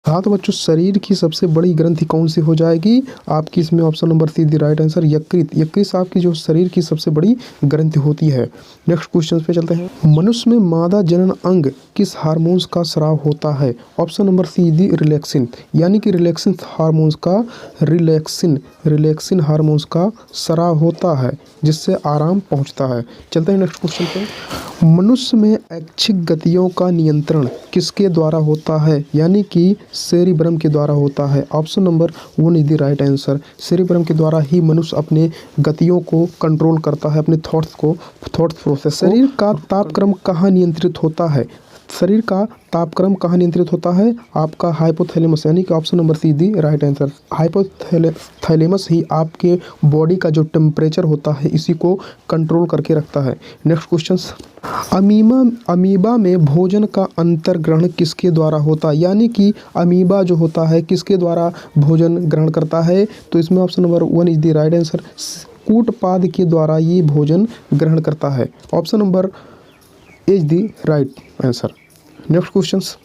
हाँ तो बच्चों, शरीर की सबसे बड़ी ग्रंथि कौन सी हो जाएगी आपकी? इसमें ऑप्शन नंबर सी दी राइट आंसर, यकृत। यकृत आपकी जो शरीर की सबसे बड़ी ग्रंथि होती है। नेक्स्ट क्वेश्चन पे चलते हैं। मनुष्य में मादा जनन अंग किस हार्मोन्स का स्राव होता है? ऑप्शन नंबर सी दी रिलैक्सिन, यानी कि रिलैक्सिन हार्मोन्स का रिलैक्सिन हार्मोन्स का स्राव होता है, जिससे आराम पहुंचता है। चलते हैं नेक्स्ट क्वेश्चन पे। मनुष्य में ऐच्छिक गतियों का नियंत्रण किसके द्वारा होता है? यानी कि सेरिब्रम के द्वारा होता है। Option number 1 is the right answer. Cerebrum के द्वारा ही मनुष्य अपने गतियों को कंट्रोल करता है, अपने थॉट्स प्रोसेस। शरीर का तापक्रम कहाँ नियंत्रित होता है? शरीर का तापक्रम कहाँ नियंत्रित होता है? आपका हाइपोथैलेमस, यानी कि ऑप्शन नंबर सी दी राइट आंसर। हाइपोथैलेमस ही आपके बॉडी का जो टेम्परेचर होता है इसी को कंट्रोल करके रखता है। Next question. अमीबा में भोजन का अंतर्ग्रहण किसके द्वारा होता है? यानी कि अमीबा जो होता है किसके द्वारा भोजन ग्रहण करता है? तो इसमें option number 1 is the right answer. कूटपाद के द्वारा ये भोजन ग्रहण करता है। Option number is the right answer. Next questions.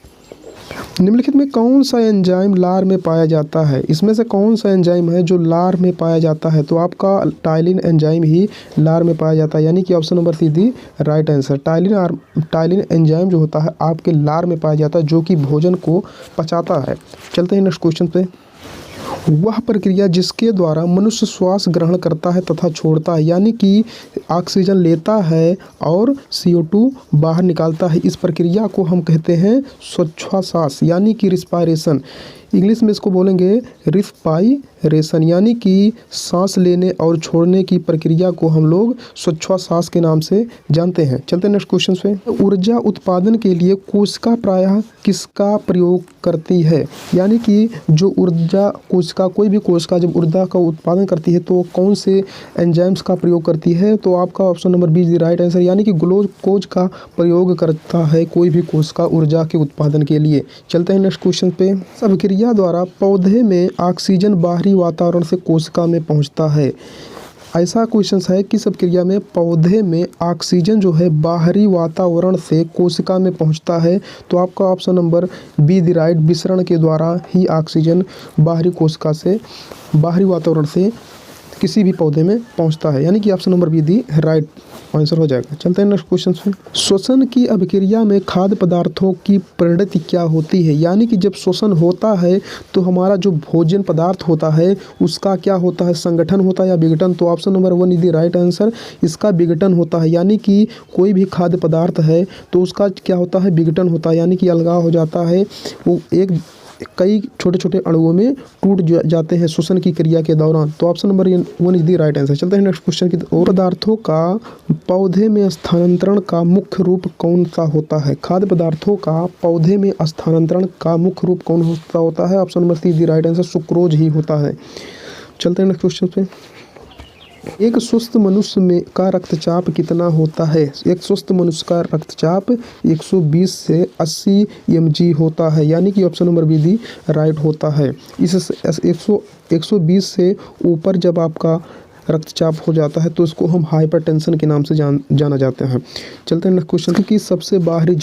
निम्नलिखित में कौन सा एंजाइम लार में पाया जाता है? इसमें से कौन सा एंजाइम है जो लार में पाया जाता है? तो आपका टाइलिन एंजाइम ही लार में पाया जाता है, यानी कि ऑप्शन नंबर सी दी राइट आंसर। टाइलिन एंजाइम जो होता है आपके लार में पाया जाता है, जो कि भोजन को पचाता है। चलते हैं नेक्स्ट क्वेश्चन पे। वह प्रक्रिया जिसके द्वारा मनुष्य श्वास ग्रहण करता है तथा छोड़ता है, यानी कि ऑक्सीजन लेता है और CO2 बाहर निकालता है, इस प्रक्रिया को हम कहते हैं श्वासोच्छ्वास, यानी कि रिस्पायरेशन। इंग्लिश में इसको बोलेंगे रिस्पायरेशन, यानी कि सांस लेने और छोड़ने की प्रक्रिया को हम लोग श्वासोच्छ्वास के नाम से जानते हैं। चलते हैं नेक्स्ट क्वेश्चन पे। ऊर्जा उत्पादन के लिए कोशिका प्रायः किसका प्रयोग करती है? यानी कि जो ऊर्जा कोशिका, कोई भी कोशिका जब ऊर्जा का उत्पादन करती है तो कौन से एंजाइम्स का प्रयोग करती है? तो आपका option number B is the right answer, यानी कि ग्लूकोज का प्रयोग करता है कोई भी कोशिका ऊर्जा के उत्पादन के लिए। चलते हैं नेक्स्ट क्वेश्चन पे। अभिक्रिया द्वारा पौधे में ऑक्सीजन बाहरी वातावरण से कोशिका में पहुंचता है। ऐसा क्वेश्चन है कि सब क्रिया में पौधे में ऑक्सीजन जो है बाहरी वातावरण से कोशिका में पहुंचता है। तो आपका option number be the right, विसरण के द्वारा ही ऑक्सीजन बाहरी कोशिका से, बाहरी वातावरण से किसी भी पौधे में पहुंचता है, यानी कि option number be the right answer हो जाएगा। चलते हैं नेक्स्ट क्वेश्चन पे। श्वसन की अभिक्रिया में खाद्य पदार्थों की परिणति क्या होती है? यानी कि जब श्वसन होता है तो हमारा जो भोजन पदार्थ होता है उसका क्या होता है? संगठन होता है या विघटन? तो option number 1 is the right answer. इसका विघटन होता है, यानी कि कोई भी खाद्य पदार्थ है तो उसका क्या होता है? विघटन होता है, यानी कि अलगाव हो जाता है। वो कई छोटे छोटे अणुओं में टूट जाते हैं श्वसन की क्रिया के दौरान। तो option number 1 is the right answer. चलते हैं नेक्स्ट क्वेश्चन की ओर। पदार्थों का पौधे में स्थानांतरण का मुख्य रूप कौन सा होता है? खाद्य पदार्थों का पौधे में स्थानांतरण का मुख्य रूप कौन सा होता है? Option number C is the right answer, sucrose ही होता है। चलते हैं नेक्स्ट क्वेश्चन पे। एक स्वस्थ मनुष्य में का रक्तचाप कितना होता है? एक स्वस्थ मनुष्य का रक्तचाप 120 से 80 mg होता है, यानी कि option number be the right होता है। इस 120 से ऊपर जब आपका रक्तचाप हो जाता है तो इसको हम हाइपरटेंशन के नाम से जाना जाते हैं। चलते हैं नेक्स्ट क्वेश्चन की। सबसे बाहरी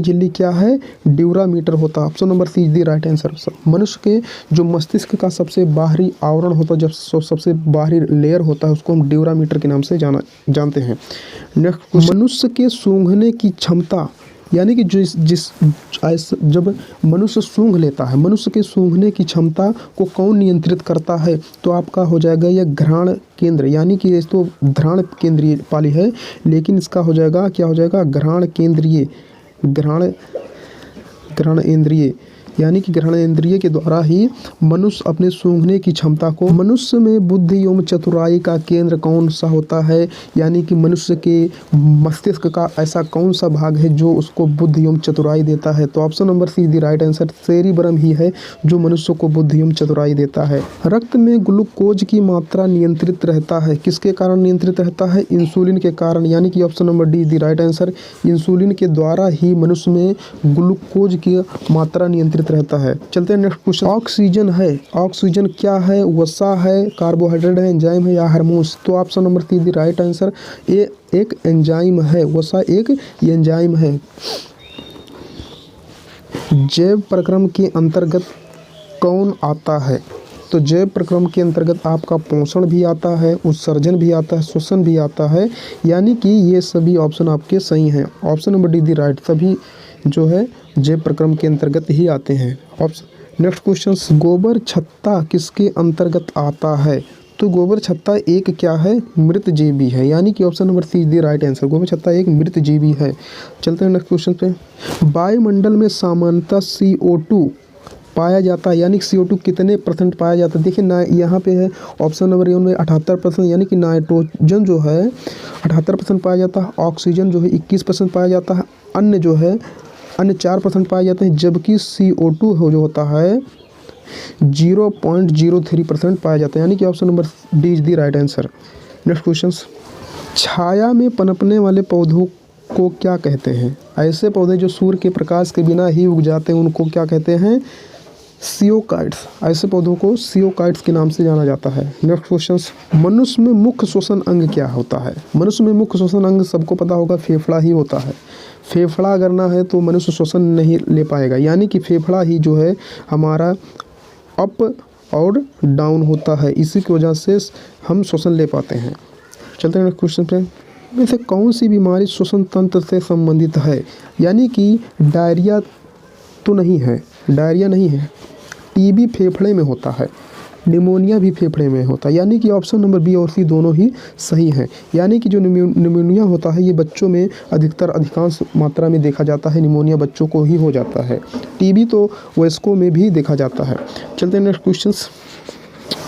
झिल्ली क्या है? ड्यूरामीटर होता है। Option number C is the right answer. मनुष्य के जो मस्तिष्क का सबसे बाहरी आवरण होता है, जब सबसे बाहरी लेयर होता है, उसको हम ड्यूरामीटर के नाम से जानते हैं। नेक्स्ट, मनुष्य के सूंघने की क्षमता, यानी कि जब मनुष्य सूंघ लेता है, मनुष्य के सूंघने की क्षमता को कौन नियंत्रित करता है? तो आपका हो जाएगा यह घ्राण केंद्र, यानी कि ये तो घ्राण केंद्रीय पाली है, लेकिन इसका हो जाएगा, क्या हो जाएगा? घ्राण इंद्रिय, यानी कि घ्राण इंद्रिय के द्वारा ही मनुष्य अपने सूंघने की क्षमता को। मनुष्य में बुद्धि एवं चतुराई का केंद्र कौन सा होता है? यानी कि मनुष्य के मस्तिष्क का ऐसा कौन सा भाग है जो उसको बुद्धि एवं चतुराई देता है? तो ऑप्शन नंबर सी दी राइट आंसर, सेरिब्रम ही है जो मनुष्य को बुद्धि एवं चतुराई देता है। रक्त में ग्लूकोज की मात्रा नियंत्रित रहता है, किसके कारण नियंत्रित रहता है? इंसुलिन के कारण, यानी कि ऑप्शन नंबर डी दी राइट आंसर। इंसुलिन के द्वारा ही मनुष्य में ग्लूकोज की मात्रा नियंत्रित रहता है। चलते हैं नेक्स्ट क्वेश्चन। ऑक्सीजन क्या है? वसा है, कार्बोहाइड्रेट है, एंजाइम है या हार्मोन्स? तो option number see the right answer. ये एक एंजाइम है, वसा एक एंजाइम है। जैव प्रक्रम के अंतर्गत कौन आता है? तो जैव प्रक्रम के अंतर्गत आपका पोषण भी आता है, उत्सर्जन भी आता है, श्वसन भी आता है, यानी कि ये सभी ऑप्शन आपके सही हैं। ऑप्शन नंबर डी दी राइट, सभी जो है जैव प्रक्रम के अंतर्गत ही आते हैं। ऑप्शन नेक्स्ट क्वेश्चन, गोबर छत्ता किसके अंतर्गत आता है? तो गोबर छत्ता एक क्या है? मृत जीवी है, यानी कि option number C is the right answer. गोबर छत्ता एक मृत जीवी है। चलते हैं नेक्स्ट क्वेश्चन पे। वायुमंडल में सामान्यतः CO2 पाया जाता है, यानी CO2 कितने % पाया जाता है? देखिए ना, यहाँ पे है ऑप्शन नंबर ए में 78%, यानी कि नाइट्रोजन जो है 78% पाया जाता है, ऑक्सीजन जो है 21% पाया जाता है, अन्य जो है अन्य 4% पाए जाते हैं, जबकि CO2 जो होता है 0.03% पाया जाता है, यानी कि option number D is the right answer. Next question, छाया में पनपने वाले पौधों को क्या कहते हैं? ऐसे पौधे जो सूर्य के प्रकाश के बिना ही उग जाते हैं उनको क्या कहते हैं? सियोकाइट्स। ऐसे पौधों को सियोकाइट्स के नाम से जाना जाता है। नेक्स्ट क्वेश्चन, मनुष्य में मुख्य श्वसन अंग क्या होता है? मनुष्य में मुख्य श्वसन अंग सबको पता होगा, फेफड़ा ही होता है। फेफड़ा अगर ना है तो मनुष्य श्वसन नहीं ले पाएगा, यानी कि फेफड़ा ही जो है हमारा अप और डाउन होता है, इसी की वजह से हम श्वसन ले पाते हैं। चलते हैं नेक्स्ट क्वेश्चन पे। वैसे कौन सी बीमारी श्वसन तंत्र से संबंधित है? यानी कि डायरिया तो नहीं है, डायरिया नहीं है, TB फेफड़े में होता है, निमोनिया भी फेफड़े में होता है, यानी कि ऑप्शन नंबर बी और सी दोनों ही सही हैं। यानी कि जो निमोनिया होता है ये बच्चों में अधिकांश मात्रा में देखा जाता है, निमोनिया बच्चों को ही हो जाता है, TB तो वयस्कों में भी देखा जाता है। चलते हैं नेक्स्ट क्वेश्चन,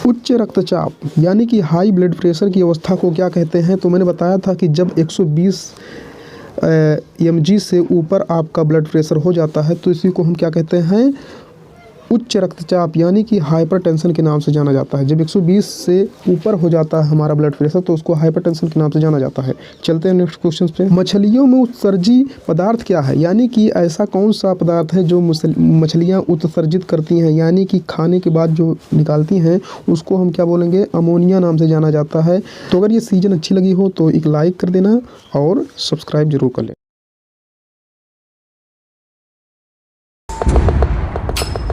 उच्च रक्तचाप यानी कि हाई ब्लड प्रेशर की अवस्था को क्या कहते हैं? तो मैंने बताया था कि जब 120 mg से ऊपर आपका ब्लड प्रेशर हो जाता है तो इसी को हम क्या कहते हैं? उच्च रक्तचाप, यानी कि हाइपरटेंशन के नाम से जाना जाता है। जब 120 से ऊपर हो जाता है हमारा ब्लड प्रेशर तो उसको हाइपरटेंशन के नाम से जाना जाता है। चलते हैं नेक्स्ट क्वेश्चन पे। मछलियों में उत्सर्जी पदार्थ क्या है? यानी कि ऐसा कौन सा पदार्थ है जो मछलियाँ उत्सर्जित करती हैं, यानी कि खाने के बाद जो निकालती हैं उसको हम क्या बोलेंगे? अमोनिया नाम से जाना जाता है। तो अगर ये सीजन अच्छी लगी हो तो एक लाइक कर देना और सब्सक्राइब जरूर कर लें।